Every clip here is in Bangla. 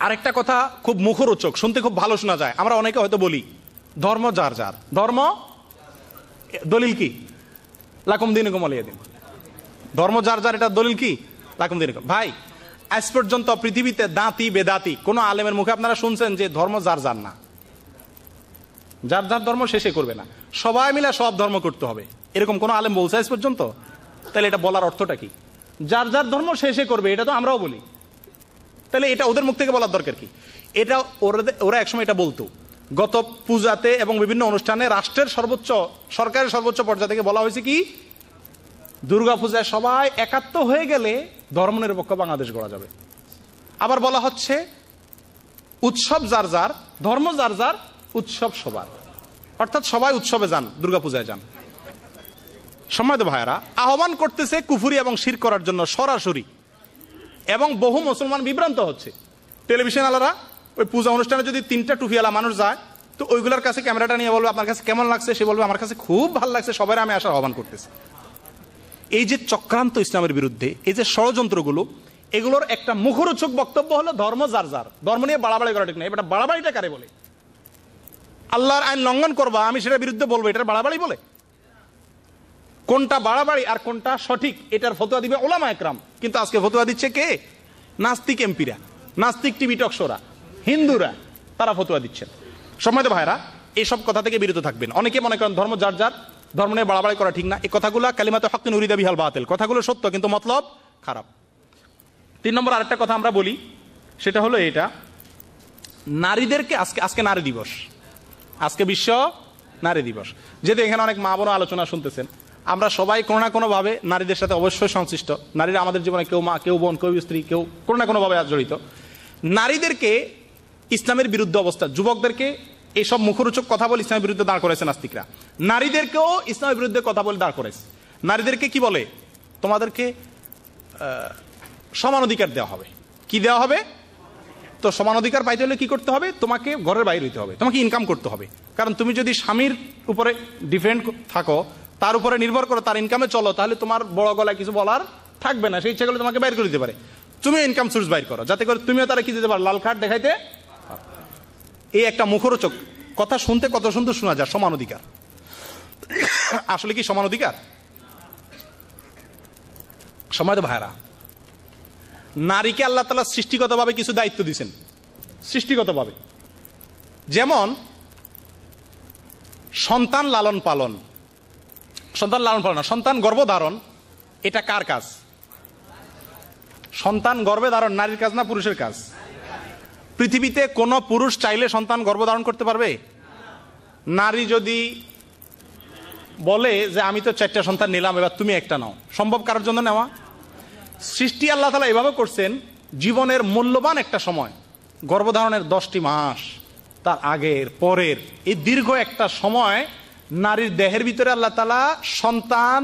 আরেকটা কথা খুব মুখরোচক, শুনতে খুব ভালো শোনা যায়। আমরা অনেকে হয়তো বলি ধর্ম যার যার, ধর্ম দলিল কি? লাকুম দীনুকুম ওয়ালিয়া দীন। ধর্ম যার যার, এটা দলিল কি? লাকুম দীনুকুম। ভাই, আজ পর্যন্ত পৃথিবীতে দাঁতি বেদাতি কোন আলেমের মুখে আপনারা শুনছেন যে ধর্ম যার যার না, যার যার ধর্ম শেষে করবে না, সবাই মিলে সব ধর্ম করতে হবে, এরকম কোন আলেম বলছে আজ পর্যন্ত? তাহলে এটা বলার অর্থটা কি? যার যার ধর্ম শেষে করবে, এটা তো আমরাও বলি, তাহলে এটা ওদের মুখ থেকে বলার দরকার কি? এটা ওরা একসময় এটা বলতো। গত পূজাতে এবং বিভিন্ন অনুষ্ঠানে রাষ্ট্রের সর্বোচ্চ, সরকারের সর্বোচ্চ পর্যায়ে থেকে বলা হয়েছে কি, দুর্গা পূজায় সবাই একাত্ম হয়ে গেলে ধর্মনিরপেক্ষ বাংলাদেশ গড়া যাবে। আবার বলা হচ্ছে উৎসব যার যার, ধর্ম যার যার, উৎসব সবার, অর্থাৎ সবাই উৎসবে যান, দুর্গা পূজায় যান। সম্মানিত ভাইয়েরা, আহ্বান করতেছে কুফরি এবং শিরক করার জন্য সরাসরি, এবং বহু মুসলমান বিভ্রান্ত হচ্ছে। টেলিভিশন আলারা ওই পূজা অনুষ্ঠানে যদি 3টা টুপিওয়ালা মানুষ যায়, তো ওইগুলোর কাছে ক্যামেরাটা নিয়ে বলবে আপনার কাছে কেমন লাগছে, সে বলবে আমার কাছে খুব ভালো লাগছে, সবাই আমি আসার আহ্বান করতেছি। এই যে চক্রান্ত ইসলামের বিরুদ্ধে, এই যে ষড়যন্ত্রগুলো, এগুলোর একটা মুখরোচক বক্তব্য হলো ধর্ম যার যার। ধর্ম নিয়ে বাড়াবাড়ি করা ঠিক না। এটা বাড়াবাড়িটা কারে বলে? আল্লাহর আইন লঙ্ঘন করবা, আমি সেটার বিরুদ্ধে বলবো, এটার বাড়াবাড়ি বলে? কোনটা বাড়াবাড়ি আর কোনটা সঠিক, এটার ফতোয়া দিবে ওলামা একরাম। কিন্তু আজকে ফতোয়া দিচ্ছে কে? নাস্তিক এমপিরা, নাস্তিক টিভি টক শোরা, হিন্দুরা, তারা ফতোয়া দিচ্ছেন। সম্মানিত ভাইরা, এইসব কথা থেকে বিরত থাকবেন। অনেকে মনে করেন ধর্ম যার যার, ধর্ম নিয়ে বাড়াবাড়ি করা ঠিক না। এই কথাগুলো কালিমাতুল হক উরিদা বিহাল বাতিল, কথাগুলো সত্য কিন্তু মতলব খারাপ। 3 নম্বর আরেকটা কথা আমরা বলি, সেটা হলো এটা, নারীদেরকে আজকে নারী দিবস, আজকে বিশ্ব নারী দিবস। যেহেতু এখানে অনেক মা বোন আলোচনা শুনতেছেন, আমরা সবাই কোনো না কোনো ভাবে নারীদের সাথে অবশ্যই সংশ্লিষ্ট। নারীরা আমাদের জীবনে কেউ মা, কেউ বোন, কেউ স্ত্রী, কেউ কোনো না কোনো ভাবে জড়িত। নারীদেরকে ইসলামের বিরুদ্ধে অবস্থা, যুবকদেরকে এইসব মুখরোচক কথা বলে ইসলামের বিরুদ্ধে দাঁড় করেছে নাস্তিকরা। নারীদেরকেও ইসলামের বিরুদ্ধে কথা বলে দাঁড় করেছে। নারীদেরকে কি বলে? তোমাদেরকে সমান অধিকার দেওয়া হবে। কি দেওয়া হবে? তো সমান অধিকার পাইতে হলে কি করতে হবে? তোমাকে ঘরের বাইরে হইতে হবে, তোমাকে ইনকাম করতে হবে। কারণ তুমি যদি স্বামীর উপরে ডিপেন্ড থাকো, তার উপরে নির্ভর করো, তার ইনকামে চলো, তাহলে তোমার বড় গলায় কিছু বলার থাকবে না। সেই ইচ্ছা করলে তোমাকে বাইর করে দিতে পারে। তুমি ইনকাম সোর্স বাইর করো, যাতে করে তুমিও তারা কি দিতে পারো, লাল কার্ড দেখাইতে। এই একটা মুখরোচক কথা, শুনতে কত সুন্দর শোনা যায়, সমান অধিকার। আসলে কি সমান অধিকার? সম্মানিত ভাইরা, নারীকে আল্লাহ তাআলা সৃষ্টিগতভাবে কিছু দায়িত্ব দিয়েছেন, সৃষ্টিগতভাবে। যেমন সন্তান লালন পালন, সন্তান লালন পালন না, সন্তান গর্ভধারণ, এটা কার কাজ? সন্তান গর্ভে ধারণ নারীর কাজ না পুরুষের কাজ? পৃথিবীতে কোন পুরুষ চাইলে সন্তান গর্ভধারণ করতে পারবে? নারী যদি বলে যে আমি তো 4টা সন্তান নিলাম, এবার তুমি একটা নাও, সম্ভব কারোর জন্য নেওয়া? সৃষ্টি আল্লাহ তাআলা এভাবে করছেন, জীবনের মূল্যবান একটা সময়, গর্ভধারণের 10টি মাস, তার আগের পরের এই দীর্ঘ একটা সময় নারীর দেহের ভিতরে আল্লাহ তাআলা সন্তান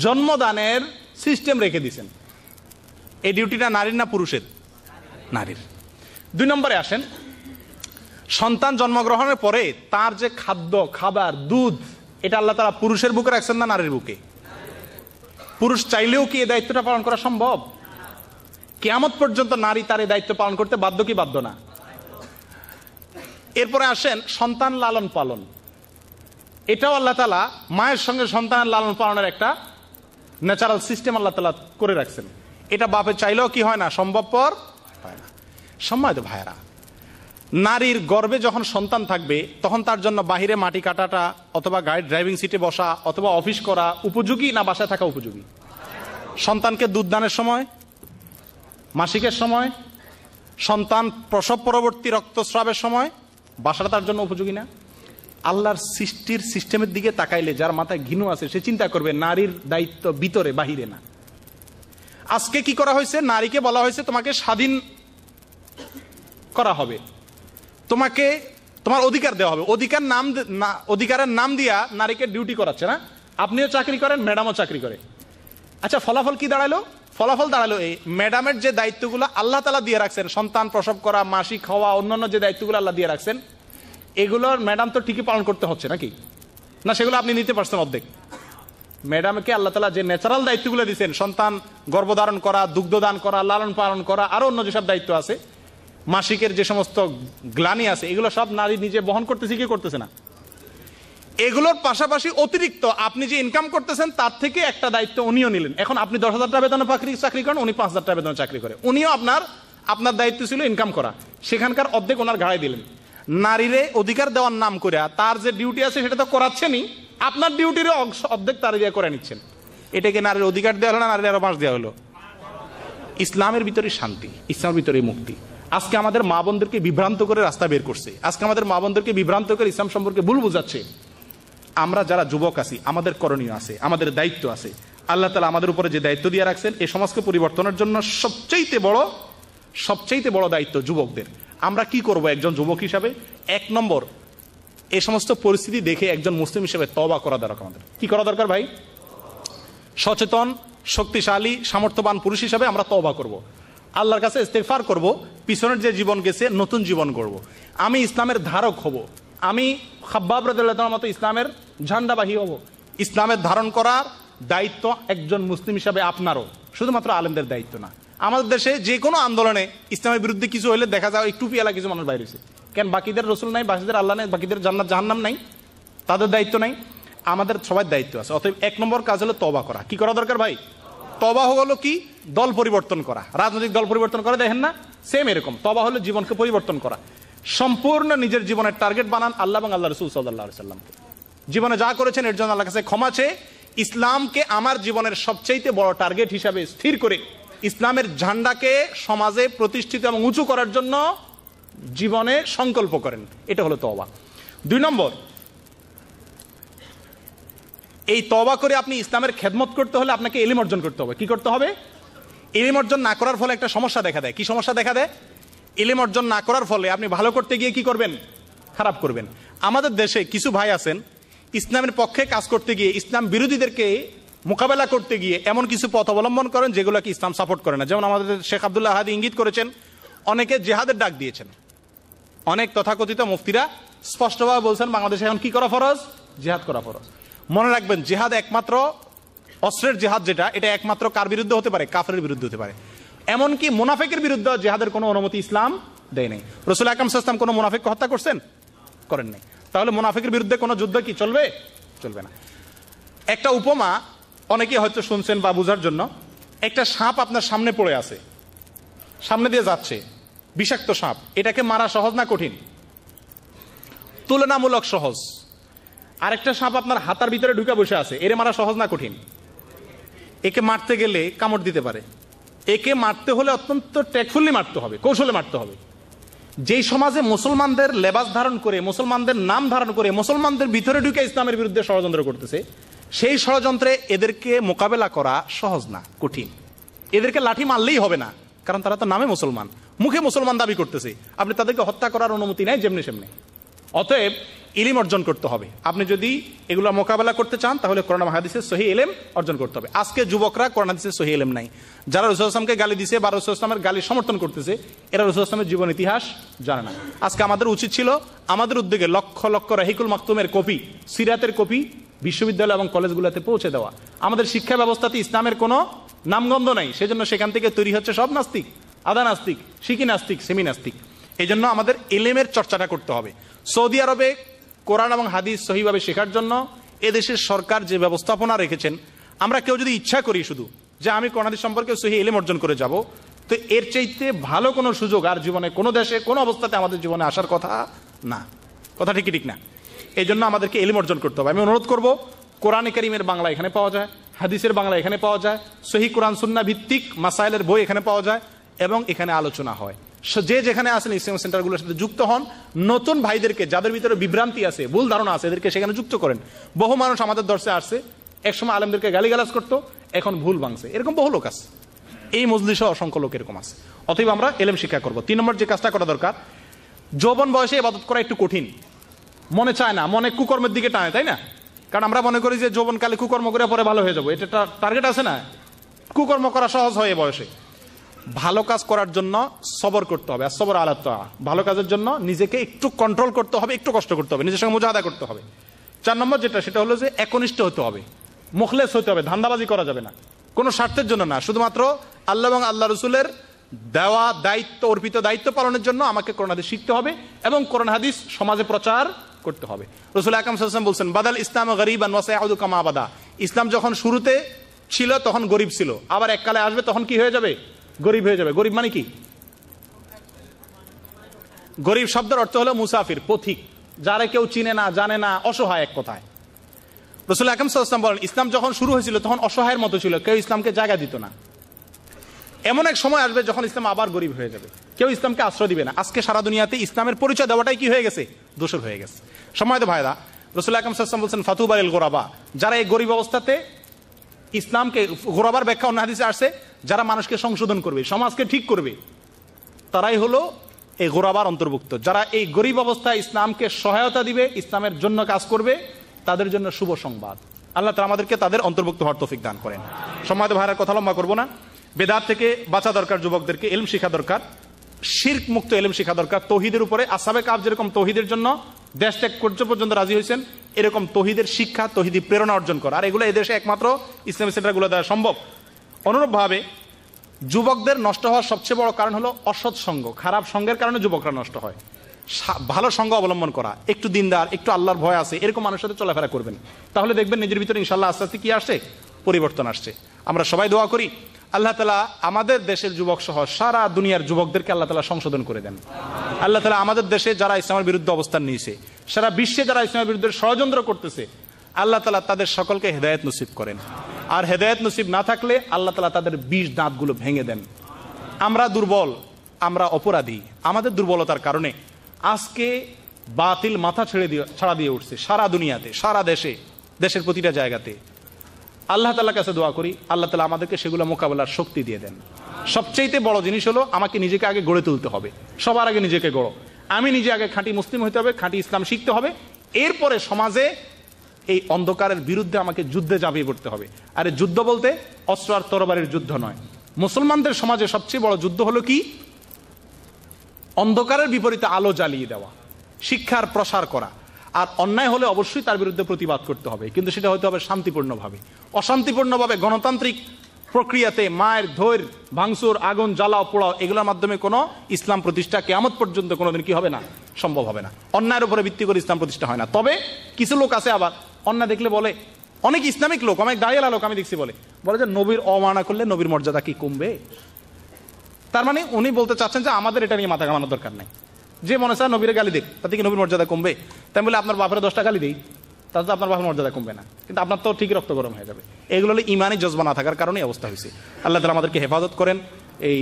জন্মদানের সিস্টেম রেখে দিয়েছেন। এই ডিউটিটা নারীর না পুরুষের? নারীর। 2 নম্বরে আসেন, সন্তান জন্মগ্রহণের পরে তার যে খাদ্য, খাবার, দুধ, এটা আল্লাহ তাআলা পুরুষের বুকে রাখছেন না নারীর বুকে? পুরুষ চাইলেও কি এই দায়িত্বটা পালন করা সম্ভব? কিয়ামত পর্যন্ত নারী তার এই দায়িত্ব পালন করতে বাধ্য কি বাধ্য না? এরপরে আসেন সন্তান লালন পালন। এটাও আল্লাহ তাআলা মায়ের সঙ্গে সন্তানের লালন পালনের একটা ন্যাচারাল সিস্টেম আল্লাহ তাআলা করে রাখছেন। এটা বাপে চাইলেও কি হয় না, সম্ভবপর হয় না। সম্মানিত ভাইয়েরা, নারীর গর্ভে যখন সন্তান থাকবে, তখন তার জন্য বাহিরে মাটি কাটাটা অথবা গাড়ির ড্রাইভিং সিটে বসা অথবা অফিস করা উপযোগী না বাসায় থাকা উপযোগী? সন্তানকে দুধদানের সময়, মাসিকের সময়, সন্তান প্রসব পরবর্তী রক্তস্রাবের সময় বাসাটা তার জন্য উপযোগী না? আল্লাহর সৃষ্টির সিস্টেমের দিকে তাকাইলে যার মাথায় ঘৃণা আছে সে চিন্তা করবে নারীর দায়িত্ব ভিতরে, বাহিরে না। আজকে কি করা হয়েছে? নারীকে বলা হয়েছে তোমাকে স্বাধীন করা হবে, তোমাকে তোমার অধিকার দেওয়া হবে। অধিকারের নাম দিয়া নারীকে ডিউটি করাচ্ছে না? আপনিও চাকরি করেন, ম্যাডামও চাকরি করে। আচ্ছা, ফলাফল কি দাঁড়ালো? ফলাফল দাঁড়ালো এই, ম্যাডামের যে দায়িত্বগুলো আল্লাহ তাআলা দিয়ে রাখছেন, সন্তান প্রসব করা, মাসিক হওয়া, অন্যান্য যে দায়িত্বগুলো আল্লাহ দিয়ে রাখছেন, এগুলোর ম্যাডাম তো ঠিকই পালন করতে হচ্ছে নাকি? না সেগুলো আপনি নিতে পারছেন অর্ধেক? ম্যাডামকে আল্লাহ তাআলা যে ন্যাচারাল দায়িত্বগুলো দিয়েছেন, সন্তান গর্ভধারণ করা, দুগ্ধদান করা, লালন পালন করা, আরো অন্য যেসব দায়িত্ব আছে, মাসিকের যে সমস্ত গ্লানি আছে এগুলো সব নারী নিজে বহন করতেছে কি করতেছে না? এগুলোর পাশাপাশি অতিরিক্ত আপনি যে ইনকাম করতেছেন তার থেকে একটা দায়িত্ব উনিও নিলেন। এখন আপনি 10,000 টাকা বেতনে চাকরি করেন, উনি 5,000 টাকা বেতনে চাকরি করে, উনিও আপনার দায়িত্ব ছিল ইনকাম করা, সেখানকার অর্ধেক ওনার ঘাড়ায় দিলেন। নারীরে অধিকার দেওয়ার নাম করে তার যে ডিউটি আছে সেটা তো করাচ্ছেনই, আপনার ডিউটির অর্ধেক তার দিয়ে করে নিচ্ছেন। এটাকে নারীর অধিকার দেওয়া হলো না, নারীর আরো বাঁশ দেওয়া হলো? ইসলামের ভিতরে শান্তি, ইসলামের ভিতরে মুক্তি। আজকে আমাদের মা বোনদেরকে বিভ্রান্ত করে রাস্তা বের করছে, আজকে আমাদের মা বোনদেরকে বিভ্রান্ত করে ইসলাম সম্পর্কে ভুল বুঝাচ্ছে। আমরা যারা যুবক আছি আমাদের করণীয় আছে, আমাদের দায়িত্ব আছে। আল্লাহ তাআলা আমাদের উপরে যে দায়িত্ব দিয়ে রাখছেন এই সমাজকে পরিবর্তনের জন্য সবচেয়ে বড় দায়িত্ব যুবকদের। আমরা কি করব একজন যুবক হিসাবে? 1 নম্বর, এই সমস্ত পরিস্থিতি দেখে একজন মুসলিম হিসেবে তওবা করা দরকার। আমাদের কি করা দরকার ভাই? সচেতন, শক্তিশালী, সামর্থ্যবান পুরুষ হিসাবে আমরা তওবা করব, আল্লাহর কাছে ইস্তেগফার করব, পিছনের যে জীবন গেছে নতুন জীবন গড়ব। আমি ইসলামের ধারক হব, আমি খাব্বাব রাদিয়াল্লাহু তাআলার মতো ইসলামের ঝান্ডাবাহী হব। ইসলামের ধারণ করার দায়িত্ব একজন মুসলিম হিসাবে আপনারও, শুধুমাত্র আলেমদের দায়িত্ব না। আমাদের দেশে যে কোনো আন্দোলনে ইসলামের বিরুদ্ধে কিছু হলে দেখা যায় একটু পিয়ালা কিছু মানুষ বাইরে হয়েছে, কেন? বাকিদের রসুল নাই, বাকিদের আল্লাহ নাই, বাকিদের জান্নাত জাহান্নাম নাই, তাদের দায়িত্ব নাই, আমাদের সবার দায়িত্ব আছে। অতএব 1 নম্বর কাজ হলো তওবা করা। কি করা দরকার ভাই? তওবা হলো কি? দল পরিবর্তন করা। রাজনৈতিক দল পরিবর্তন করে দেখেন না, সেম এরকম তওবা হলো জীবনকে পরিবর্তন করা। সম্পূর্ণ নিজের জীবনের টার্গেট বানান আল্লাহ এবং আল্লাহ রাসূল সাল্লাল্লাহু আলাইহি ওয়াসাল্লামকে। জীবনে যা করেছেন এর জন্য আল্লাহর কাছে ক্ষমা চেয়ে ইসলামকে আমার জীবনের সবচেয়ে বড় টার্গেট হিসাবে স্থির করে ইসলামের ঝান্ডাকে সমাজে প্রতিষ্ঠিত এবং উঁচু করার জন্য জীবনে সংকল্প করেন। এটা হলো তওবা। 2 নম্বর, এই তওবা করে আপনি ইসলামের খেদমত করতে হলে আপনাকে ইলম অর্জন করতে হবে। কি করতে হবে? ইলম অর্জন না করার ফলে একটা সমস্যা দেখা দেয়। কি সমস্যা দেখা দেয়? ইলম অর্জন না করার ফলে আপনি ভালো করতে গিয়ে কি করবেন? খারাপ করবেন। আমাদের দেশে কিছু ভাই আছেন ইসলামের পক্ষে কাজ করতে গিয়ে, ইসলাম বিরোধীদেরকে মোকাবেলা করতে গিয়ে এমন কিছু পথ অবলম্বন করেন যেগুলোকে ইসলাম সাপোর্ট করে না। যেমন আমাদের শেখ আব্দুল্লাহ হাদি ইঙ্গিত করেছেন, অনেকে জিহাদের ডাক দিয়েছেন, অনেক তথাকথিত মুফতিরা স্পষ্টভাবে বলছেন বাংলাদেশে এখন কি করা ফরজ? জিহাদ করা ফরজ। মনে রাখবেন, জিহাদ একমাত্র অস্ত্রের জিহাদ যেটা, এটা একমাত্র কার বিরুদ্ধে হতে পারে? কাফেরের বিরুদ্ধে হতে পারে। এমনকি মুনাফিকের বিরুদ্ধে জিহাদের কোনো অনুমতি ইসলাম দেয় নাই। রাসূল আকরাম সাল্লাল্লাহু আলাইহি ওয়াসাল্লাম কোনো মুনাফিককে হত্যা করছেন? করেন নাই। তাহলে মুনাফিকের বিরুদ্ধে কোনো যুদ্ধ কি চলবে? চলবে না। একটা উপমা অনেকে হয়তো শুনছেন বা বোঝার জন্য, একটা সাপ আপনার সামনে পড়ে আছে, সামনে দিয়ে যাচ্ছে, বিষাক্ত সাপ। এটাকে মারা সহজ না কঠিন? তুলনামূলক সহজ। আরেকটা সাপ আপনার হাতার ভিতরে ঢুকে বসে আছে, এরে মারা সহজ না কঠিন? একে মারতে গেলে কামড় দিতে পারে, একে মারতে হলে অত্যন্ত টেকফুলি মারতে হবে, কৌশলে মারতে হবে। যেই সমাজে মুসলমানদের লেবাস ধারণ করে, মুসলমানদের নাম ধারণ করে, মুসলমানদের ভিতরে ঢুকে ইসলামের বিরুদ্ধে ষড়যন্ত্র করতেছে, সেই ষড়যন্ত্রে এদেরকে মোকাবেলা করা সহজ না, কঠিন। এদেরকে লাঠি মারলেই হবে না, কারণ তারা তো নামে মুসলমান, মুখে মুসলমান দাবি করতেছে। আপনি তাদেরকে হত্যা করার অনুমতি নেই যেমনি সেমনি। অতএব ইলম অর্জন করতে হবে। আপনি যদি এগুলো মোকাবেলা করতে চান তাহলে কোরআন হাদিসের সহিহ ইলম অর্জন করতে হবে। আজকে যুবকরা কোরআন হাদিসের সহিহ ইলম নাই। যারা রাসূল সাল্লাল্লাহু আলাইহি ওয়াসাল্লামকে গালি দিছে বা রাসূল সাল্লাল্লাহু আলাইহি ওয়াসাল্লামের গালি সমর্থন করতেছে, এরা রাসূল সাল্লাল্লাহু আলাইহি ওয়াসাল্লামের জীবন ইতিহাস জানে না। আজকে আমাদের উচিত ছিল আমাদের উদ্যোগে লক্ষ লক্ষ রাহিকুল মাকতুমের কপি, সিরাতের কপি বিশ্ববিদ্যালয় এবং কলেজগুলোতে পৌঁছে দেওয়া। আমাদের শিক্ষা ব্যবস্থাতে ইসলামের কোনো নামগন্ধ নাই, সেজন্য সেখান থেকে তৈরি হচ্ছে সব নাস্তিক, আদা নাস্তিক, শিকি নাস্তিক, সেমি নাস্তিক। এই জন্য আমাদের ইলমের চর্চাটা করতে হবে। সৌদি আরবে কোরআন এবং হাদিস সহিভাবে শেখার জন্য এদেশের সরকার যে ব্যবস্থাপনা রেখেছেন, আমরা কেউ যদি ইচ্ছা করি শুধু যে আমি কোরআন হাদিস সম্পর্কে সহিহ ইলম অর্জন করে যাব, তো এর চাইতে ভালো কোনো সুযোগ আর জীবনে কোনো দেশে কোনো অবস্থাতে আমাদের জীবনে আসার কথা না। কথা ঠিক ঠিক না? এই জন্য আমাদেরকে ইলম অর্জন করতে হবে। আমি অনুরোধ করব, কোরআনে কারীমের বাংলা এখানে পাওয়া যায়, হাদিসের বাংলা এখানে পাওয়া যায়, সহিহ কোরআন সুন্নাহ ভিত্তিক মাসাইলের বই এখানে পাওয়া যায় এবং এখানে আলোচনা হয়। যে যেখানে আসেন ইসলাম সেন্টারগুলোর সাথে যুক্ত হন। নতুন ভাইদেরকে, যাদের ভিতরে বিভ্রান্তি আছে, ভুল ধারণা আছে, এদেরকে সেখানে যুক্ত করেন। বহু মানুষ আমাদের দর্শে আসছে, একসময় আলেমদেরকে গালিগালাজ করতো, এখন ভুল ভাঙছে, এরকম বহু লোক আছে। এই মজলিসে অসংখ্য লোক এরকম আছে। অতএব আমরা ইলম শিক্ষা করব। 3 নম্বর যে কাজটা করা দরকার, যৌবন বয়সে ইবাদত করা একটু কঠিন, মনে চায় না, মনে কুকর্মের দিকে টানে, তাই না? কারণ আমরা মনে করি যে যৌবনকালে কুকর্ম করে পরে ভালো হয়ে যাবো, এটা টার্গেট আছে না? কুকর্ম করা সহজ হয় এ বয়সে। ভালো কাজ করার জন্য সবর করতে হবে, আর সবর আলা তাআ। ভালো কাজের জন্য নিজেকে একটু কন্ট্রোল করতে হবে, একটু কষ্ট করতে হবে, নিজের সঙ্গে মুজাহাদা করতে হবে। 4 নম্বর যেটা, সেটা হলো যে একনিষ্ঠ হতে হবে, মুখলেস হতে হবে, ধান্দাবাজি করা যাবে না, কোনো স্বার্থের জন্য না, শুধুমাত্র আল্লাহ এবং আল্লাহ রসুলের দেওয়া দায়িত্ব, অর্পিত দায়িত্ব পালনের জন্য আমাকে কোরআন হাদিস শিখতে হবে এবং কোরআন হাদিস সমাজে প্রচার করতে হবে। রাসূল আকরাম সাল্লাল্লাহু আলাইহি ওয়াসাল্লাম বলছেন, বাদাল ইসলাম গরীবান ওয়া সায়াউদু কামা বাদা। ইসলাম যখন শুরুতে ছিল তখন গরিব ছিল, আবার এককালে আসবে তখন কি হয়ে যাবে? গরিব হয়ে যাবে। গরিব মানে কি? গরিব শব্দের অর্থ হলো মুসাফির, পথিক, যারা কেউ চিনে না, জানে না, অসহায় এক কথায়। রাসূল আকরাম সাল্লাল্লাহু আলাইহি ওয়াসাল্লাম বলেন, ইসলাম যখন শুরু হয়েছিল তখন অসহায়ের মতো ছিল, কেউ ইসলামকে জায়গা দিত না। এমন এক সময় আসবে যখন ইসলাম আবার গরিব হয়ে যাবে, কেউ ইসলামকে আশ্রয় দিবে না। আজকে সারা দুনিয়াতে ইসলামের পরিচয় দেওয়াটাই কি হয়ে গেছে? দোষর হয়ে গেছে। সম্মানিত ভাইরা, রাসূল আকরাম সাল্লাল্লাহু আলাইহি ওয়াসাল্লাম বলছেন, ফাতুবা লিল গুরাবা, যারা এই গরিব অবস্থাতে ইসলামকে, গুরাবার ব্যাখ্যা অন্য হাদিসে আসছে, যারা মানুষকে সংশোধন করবে, সমাজকে ঠিক করবে, তারাই হলো এই গুরাবার অন্তর্ভুক্ত। যারা এই গরিব অবস্থায় ইসলামকে সহায়তা দিবে, ইসলামের জন্য কাজ করবে, তাদের জন্য শুভ সংবাদ। আল্লাহ তাআলা আমাদেরকে তাদের অন্তর্ভুক্ত হওয়ার তৌফিক দান করেন। সম্মানিত ভাইরা, কথা লম্বা করবো না। বেদাত থেকে বাঁচা দরকার, যুবকদেরকে ইলম শিখা দরকার, শিরক মুক্ত ইলম শিখা দরকার। তৌহিদের উপরে আসহাবে কাহফ যেরকম তৌহিদের জন্য দেশ ত্যাগ পর্যন্ত রাজি হয়েছেন, এরকম তৌহিদের শিক্ষা, তৌহিদি প্রেরণা অর্জন করা। আর এগুলো এদেশে একমাত্র ইসলামী সেন্টারগুলো দ্বারা সম্ভব। অনুরূপভাবে যুবকদের নষ্ট হওয়ার সবচেয়ে বড় কারণ হলো অসৎ সঙ্গ, খারাপ সঙ্গের কারণে যুবকরা নষ্ট হয়। ভালো সঙ্গ অবলম্বন করা, একটু দিনদার, একটু আল্লাহর ভয় আছে, এরকম মানুষের সাথে চলাফেরা করবেন, তাহলে দেখবেন নিজের ভিতরে ইনশাআল্লাহ আস্তে আস্তে কি আসছে? পরিবর্তন আসছে। আমরা সবাই দোয়া করি আল্লাহ তাআলা আমাদের দেশের যুবক সহ সারা দুনিয়ার যুবকদেরকে আল্লাহ তাআলা সংশোধন করে দেন। আল্লাহ তাআলা আমাদের দেশে যারা ইসলামের বিরুদ্ধে অবস্থান নিয়েছে, সারা বিশ্বে যারা ইসলামের বিরুদ্ধে ষড়যন্ত্র করতেছে, আল্লাহ তাআলা তাদের সকলকে হেদায়েত নসিব করেন। আর হেদায়েত নসিব না থাকলে আল্লাহ তাআলা তাদের বিষ দাঁতগুলো ভেঙে দেন। আমরা দুর্বল, আমরা অপরাধী। আমাদের দুর্বলতার কারণে আজকে বাতিল মাথা ছাড়া দিয়ে উঠছে সারা দুনিয়াতে, সারা দেশে, দেশের প্রতিটা জায়গাতে। আল্লাহ তাআলার কাছে দোয়া করি আল্লাহ তাআলা আমাদেরকে সেগুলো মোকাবেলার শক্তি দিয়ে দেন। সবচেয়ে বড় জিনিস হলো আমাকে নিজেকে আগে গড়ে তুলতে হবে। সবার আগে নিজেকে গড়ো। আমি নিজে আগে খাঁটি মুসলিম হতে হবে, খাঁটি ইসলাম শিখতে হবে। এরপরে সমাজে এই অন্ধকারের বিরুদ্ধে আমাকে যুদ্ধে ঝাঁপিয়ে পড়তে হবে। আর এই যুদ্ধ বলতে অস্ত্র আর তরবারির যুদ্ধ নয়। মুসলমানদের সমাজে সবচেয়ে বড় যুদ্ধ হলো কি? অন্ধকারের বিপরীতে আলো জ্বালিয়ে দেওয়া, শিক্ষার প্রসার করা। আর অন্যায় হলে অবশ্যই তার বিরুদ্ধে প্রতিবাদ করতে হবে, কিন্তু সেটা হতে হবে শান্তিপূর্ণভাবে। অশান্তিপূর্ণভাবে গণতান্ত্রিক প্রক্রিয়াতে মায়ের, ধৈর্য, ভাঙচুর, আগুন জ্বালাও, পোড়াও, এগুলোর মাধ্যমে কোনো ইসলাম প্রতিষ্ঠা কিয়ামত পর্যন্ত কোনোদিন কি হবে না? সম্ভব হবে না। অন্যায়ের উপরে ভিত্তি করে ইসলাম প্রতিষ্ঠা হয় না। তবে কিছু লোক আছে আবার অন্যায় দেখলে বলে, অনেক ইসলামিক লোক, অনেক দাঁড়িয়ে লোক আমি দেখছি, বলে যে নবীর অমানা করলে নবীর মর্যাদা কি কমবে? তার মানে উনি বলতে চাচ্ছেন যে আমাদের এটা নিয়ে মাথা ঘামানোর দরকার নাই। যে মনে চায় নবীরে গালি দেখ, তাতে কি নবীর মর্যাদা কমবে? তাই বলে আপনার বাপের 10টা গালি দেই, তাতে আপনার বাপের মর্যাদা কমবে না, কিন্তু আপনার তো ঠিক রক্ত গরম হয়ে যাবে। এগুলো হলো ইমানি জজবা না থাকার কারণে অবস্থা হয়েছে। আল্লাহ তাআলা আমাদেরকে হেফাজত করেন। এই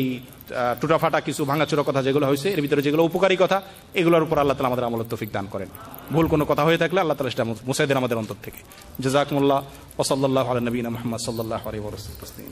টুটাফাটা কিছু ভাঙাচোরা কথা যেগুলো হয়েছে, এর ভিতরে যেগুলো উপকারী কথা, এগুলোর উপর আল্লাহ তাআলা আমাদের আমলের তৌফিক দান করেন। ভুল কোনো কথা হয়ে থাকলে আল্লাহ তাআলা সেটা মুছাই দেন আমাদের অন্তর থেকে। জাযাকুমুল্লাহ ওয়া সাল্লাল্লাহু আলা নবিয়িনা মুহাম্মদ সাল্লাল্লাহু আলাইহি ওয়া সাল্লাম।